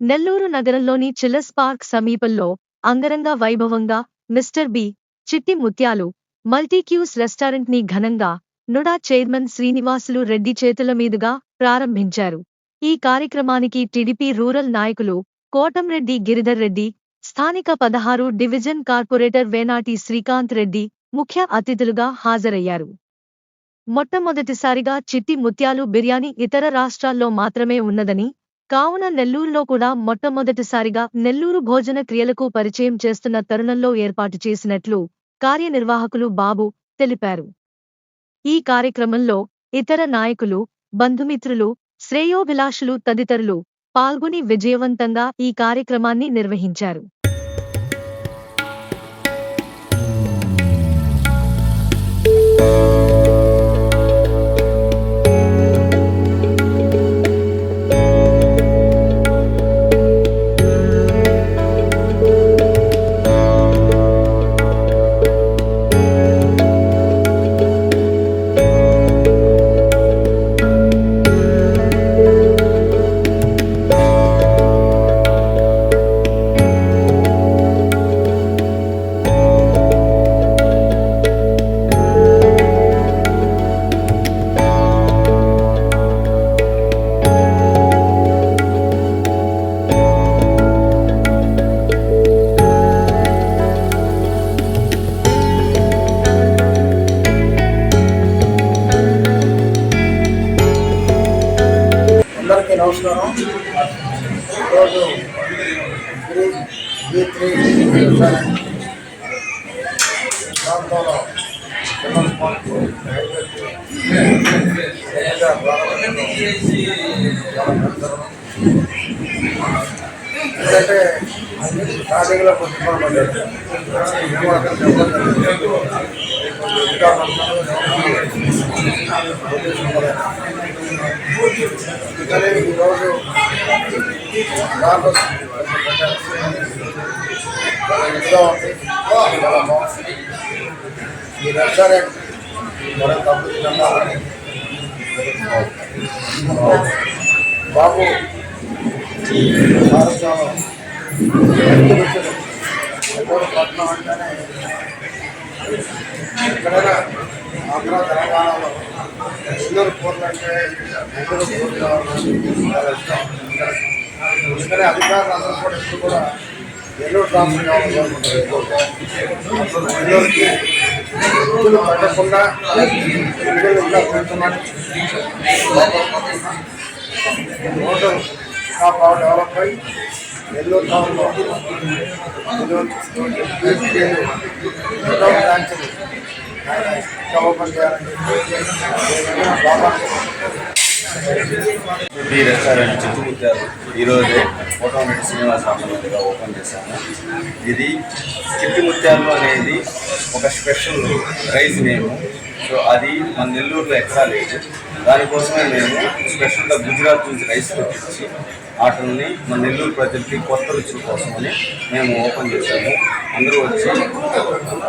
నెల్లూరు నగరంలోని chillers park సమీపంలో అంగరంగ వైభవంగా మిస్టర్ బి చిట్టి ముత్యాలు మల్టీక్యూస్ రెస్టారెంట్ ని ఘనంగా నుడా చైర్మన్ శ్రీనివాసులు రెడ్డి చేతుల మీదుగా ప్రారంభించారు. ఈ కార్యక్రమానికి టీడీపీ రూరల్ నాయకులు కోటంరెడ్డి గిరిధర్ రెడ్డి, స్థానిక 16 డివిజన్ కార్పొరేటర్ వేనాటి శ్రీకాంత్ రెడ్డి ముఖ్య అతిథులుగా హాజరయ్యారు. మొట్టమొదటిసారిగా చిట్టి ముత్యాలు బిర్యానీ ఇతర రాష్ట్రాల్లో మాత్రమే ఉన్నదని, కావున నెల్లూరులో కూడా మొట్టమొదటిసారిగా నెల్లూరు భోజన క్రియలకు పరిచయం చేస్తున్న తరుణంలో ఏర్పాటు చేసినట్లు కార్యనిర్వాహకులు బాబు తెలిపారు. ఈ కార్యక్రమంలో ఇతర నాయకులు, బంధుమిత్రులు, శ్రేయోభిలాషులు తదితరులు పాల్గొని విజయవంతంగా ఈ కార్యక్రమాన్ని నిర్వహించారు. అందరికీ నమస్కారం. ఈరోజు ప్రాంతంలో చిల్లర్స్ పార్క్ ఎందుకంటే స్టార్టింగ్లో కొంచెం ఇబ్బంది పడ్డారు. మేము అక్కడ కానీ ఈరోజు చాలా ఇదిగా ఉంది, చాలా బాగుంది. ఈ రెస్టారెంట్ మరొక అభివృద్ధి చెందాలని బాబు భారతదేశంలో నెల్లూరు పట్టణం అంటేనే ఎక్కడైనా ఆంధ్ర తెలంగాణలో నెల్లూరు కూరలు అంటే నెల్లూరు కూరలు చాలా ఇష్టం. ఎందుకంటే అధికారులు అందరూ కూడా ఇప్పుడు కూడా నెల్లూరు ట్రాన్స్ఫర్ కావాలని కోరుకుంటారు. నెల్లూరుకి ఇల్లు పెట్టకుండా ఇల్లు ఇంకా పెడుతున్నాను. రోడ్డు ఇంకా బాగా డెవలప్ అయ్యి నెల్లూరు టౌన్లో బ్రాంచ్లు ఓపెన్ చేయాలని బాబా ఈ రెస్టారెంట్ చిట్టి ముత్యాలు ఈరోజే కోటంరెడ్డి శ్రీనివాస రెడ్డిగా ఓపెన్ చేశాము. ఇది చిట్టి ముత్యాలు అనేది ఒక స్పెషల్ రైస్ నేము. సో అది మన నెల్లూరులో ఎక్కడా లేదు. దానికోసమే మేము స్పెషల్గా గుజరాత్ నుంచి రైస్ తెప్పించి వాటిని మన నెల్లూరు ప్రజలకి కొత్త రుచుల కోసమని మేము ఓపెన్ చేశాము. అందరూ వచ్చి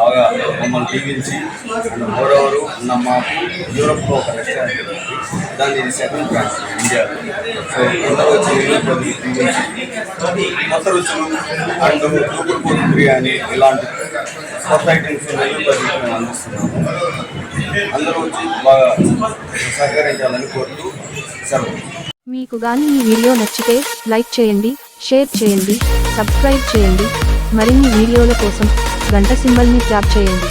బాగా మమ్మల్ని దీవించి మోరవరు ఉన్న మాకు యూరోప్లో ఒక రెస్టారెంట్ ఉంది, దాన్ని ఇది సెకండ్ బ్రాంచ్ ఇండియాలో. సో అందరూ వచ్చి నెల్లూరు ప్రజలు దీవించి కొత్త రుచులు అండ్ కూకుడుపూడి బిర్యానీ ఇలాంటి కొత్త ఐటమ్స్ నెల్లూరు ప్రజలకు మేము అందిస్తున్నాము. అందరూ వచ్చి బాగా సహకరించాలని కోరుతూ సెలవు. మీకు గాని ఈ వీడియో నచ్చితే లైక్ చేయండి, షేర్ చేయండి, సబ్స్క్రైబ్ చేయండి. మరిన్ని వీడియోల కోసం గంట సింబల్ని ట్యాప్ చేయండి.